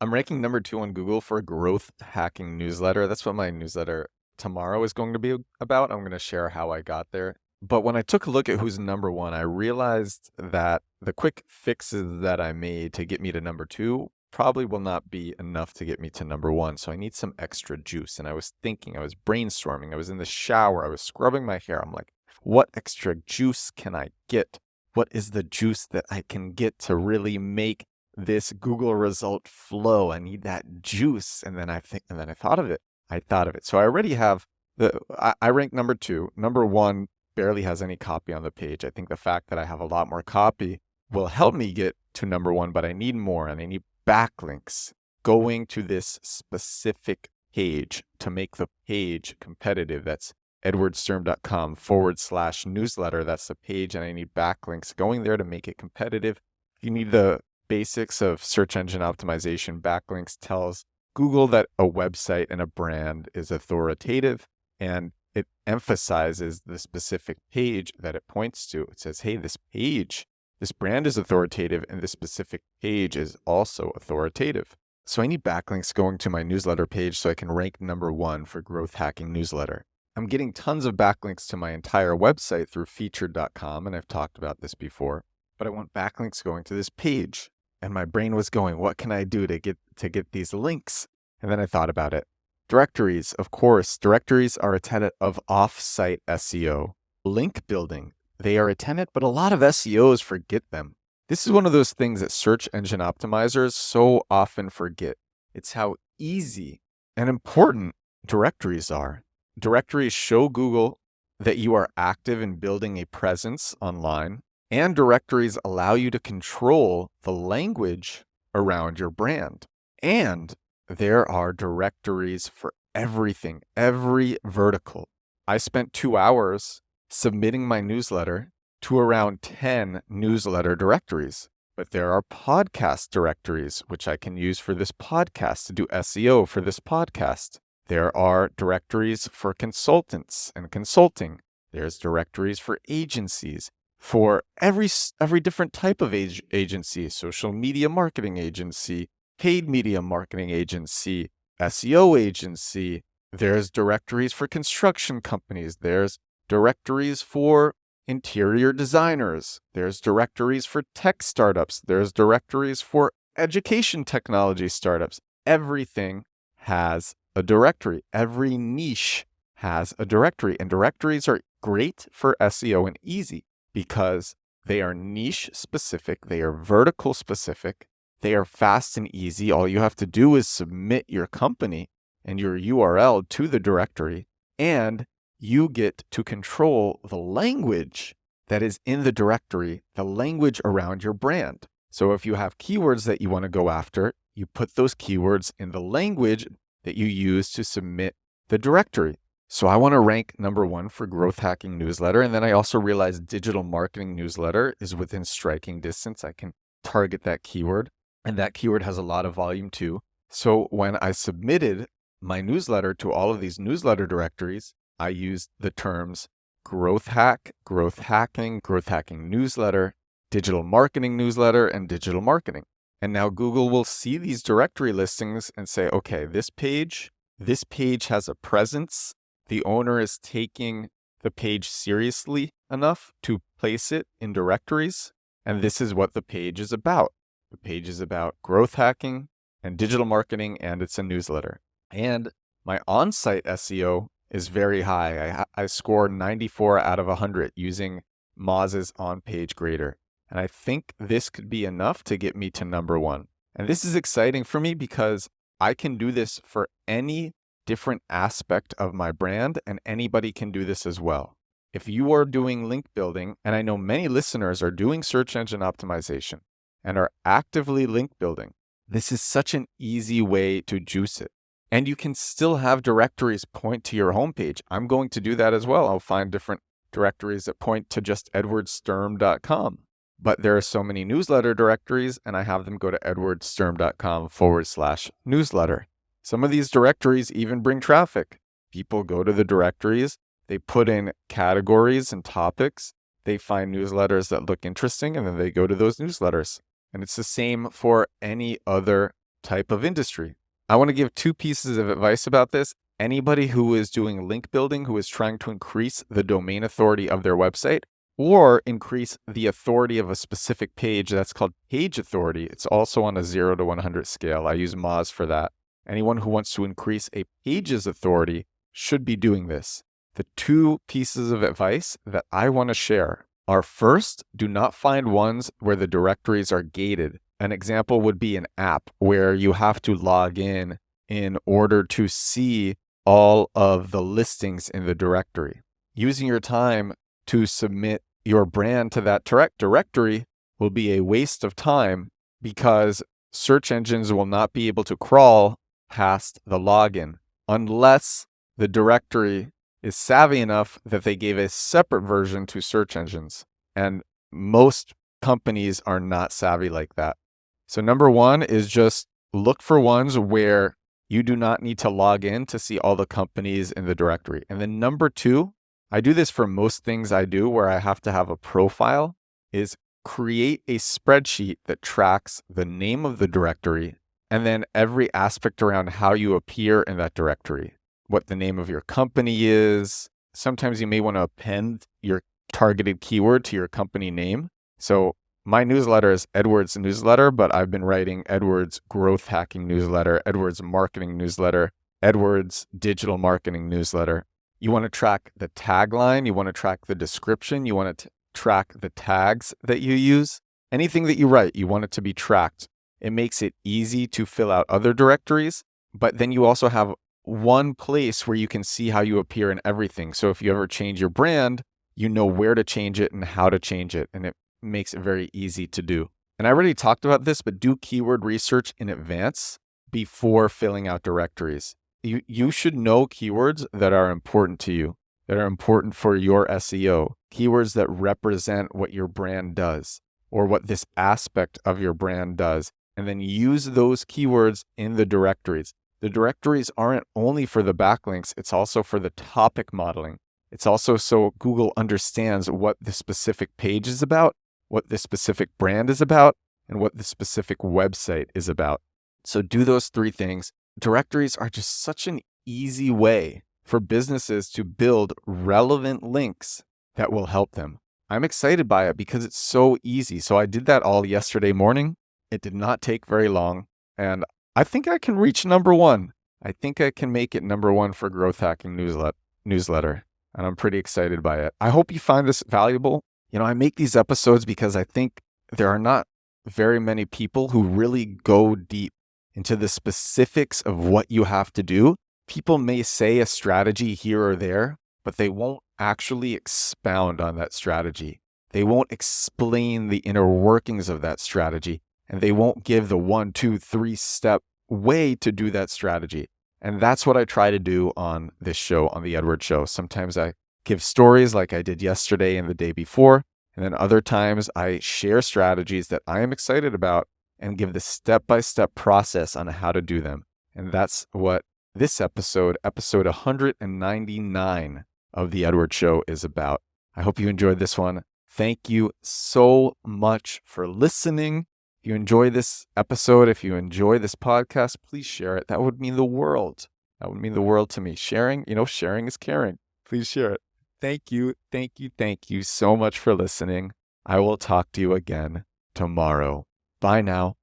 I'm ranking number 2 on Google for a growth hacking newsletter. That's what my newsletter tomorrow is going to be about. I'm going to share how I got there. But when I took a look at who's number 1, I realized that the quick fixes that I made to get me to number 2 probably will not be enough to get me to number 1. So I need some extra juice. And I was thinking, I was brainstorming, I was in the shower, I was scrubbing my hair. I'm like, what extra juice can I get? What is the juice that I can get to really make this Google result flow? I need that juice. And then I thought of it. So I already have I rank number 2. Number 1 barely has any copy on the page. I think the fact that I have a lot more copy will help me get to number 1, but I need more, and I need backlinks going to this specific page to make the page competitive. That's edwardsturm.com/newsletter. That's the page, and I need backlinks going there to make it competitive. You need the basics of search engine optimization. Backlinks tells Google that a website and a brand is authoritative, and it emphasizes the specific page that it points to. It says, hey, this brand is authoritative, and this specific page is also authoritative. So I need backlinks going to my newsletter page so I can rank number 1 for growth hacking newsletter. I'm getting tons of backlinks to my entire website through featured.com, and I've talked about this before, but I want backlinks going to this page. And my brain was going, what can I do to get these links? And then I thought about it. Directories, of course. Directories are a tenet of off-site SEO. Link building, they are a tenet, but a lot of SEOs forget them. This is one of those things that search engine optimizers so often forget. It's how easy and important directories are. Directories show Google that you are active in building a presence online, and directories allow you to control the language around your brand. And there are directories for everything, every vertical. I spent 2 hours submitting my newsletter to around 10 newsletter directories. But there are podcast directories, which I can use for this podcast to do SEO for this podcast. There are directories for consultants and consulting. There's directories for agencies, for every different type of agency, social media marketing agency, paid media marketing agency, SEO agency. There's directories for construction companies. There's directories for interior designers. There's directories for tech startups. There's directories for education technology startups. Everything has a directory. Every niche has a directory. And directories are great for SEO and easy because they are niche specific. They are vertical specific. They are fast and easy. All you have to do is submit your company and your URL to the directory, and you get to control the language that is in the directory, the language around your brand. So if you have keywords that you want to go after, you put those keywords in the language that you use to submit the directory. So I want to rank number 1 for growth hacking newsletter. And then I also realized digital marketing newsletter is within striking distance. I can target that keyword, and that keyword has a lot of volume too. So when I submitted my newsletter to all of these newsletter directories, I used the terms growth hack, growth hacking newsletter, digital marketing newsletter, and digital marketing. And now Google will see these directory listings and say, okay, this page has a presence. The owner is taking the page seriously enough to place it in directories. And this is what the page is about. The page is about growth hacking and digital marketing, and it's a newsletter. And my on-site SEO is very high. I score 94 out of 100 using Moz's on-page grader. And I think this could be enough to get me to number 1. And this is exciting for me because I can do this for any different aspect of my brand, and anybody can do this as well. If you are doing link building, and I know many listeners are doing search engine optimization and are actively link building, this is such an easy way to juice it. And you can still have directories point to your homepage. I'm going to do that as well. I'll find different directories that point to just edwardsturm.com. But there are so many newsletter directories, and I have them go to edwardsturm.com/newsletter. Some of these directories even bring traffic. People go to the directories, they put in categories and topics, they find newsletters that look interesting, and then they go to those newsletters. And it's the same for any other type of industry. I want to give 2 pieces of advice about this. Anybody who is doing link building, who is trying to increase the domain authority of their website or increase the authority of a specific page, that's called page authority. It's also on a 0 to 100 scale. I use Moz for that. Anyone who wants to increase a page's authority should be doing this. The 2 pieces of advice that I want to share are: first, do not find ones where the directories are gated. An example would be an app where you have to log in order to see all of the listings in the directory. Using your time to submit your brand to that directory will be a waste of time because search engines will not be able to crawl past the login unless the directory is savvy enough that they gave a separate version to search engines. And most companies are not savvy like that. So number 1 is just look for ones where you do not need to log in to see all the companies in the directory. And then number 2, I do this for most things I do where I have to have a profile, is create a spreadsheet that tracks the name of the directory and then every aspect around how you appear in that directory. What the name of your company is. Sometimes you may want to append your targeted keyword to your company name. So my newsletter is Edward's newsletter, but I've been writing Edward's growth hacking newsletter, Edward's marketing newsletter, Edward's digital marketing newsletter. You want to track the tagline. You want to track the description. You want to track the tags that you use. Anything that you write, you want it to be tracked. It makes it easy to fill out other directories, but then you also have one place where you can see how you appear in everything. So if you ever change your brand, you know where to change it and how to change it, and it makes it very easy to do. And I already talked about this, but do keyword research in advance before filling out directories. You should know keywords that are important to you, that are important for your SEO, keywords that represent what your brand does or what this aspect of your brand does, and then use those keywords in the directories. The directories aren't only for the backlinks, it's also for the topic modeling. It's also so Google understands what the specific page is about, what the specific brand is about, and what the specific website is about. So do those 3 things. Directories are just such an easy way for businesses to build relevant links that will help them. I'm excited by it because it's so easy. So I did that all yesterday morning. It did not take very long. And I think I can reach number 1. I think I can make it number 1 for growth hacking newsletter. And I'm pretty excited by it. I hope you find this valuable. I make these episodes because I think there are not very many people who really go deep into the specifics of what you have to do. People may say a strategy here or there, but they won't actually expound on that strategy. They won't explain the inner workings of that strategy, and they won't give the 1, 2, 3 step way to do that strategy. And that's what I try to do on this show, on The Edward Show. Sometimes I give stories like I did yesterday and the day before, and then other times I share strategies that I am excited about and give the step-by-step process on how to do them. And that's what this episode 199 of The Edward Show is about. I hope you enjoyed this one. Thank you so much for listening. If you enjoy this episode, if you enjoy this podcast, please share it. That would mean the world. That would mean the world to me. Sharing is caring. Please share it. Thank you so much for listening. I will talk to you again tomorrow. Bye now.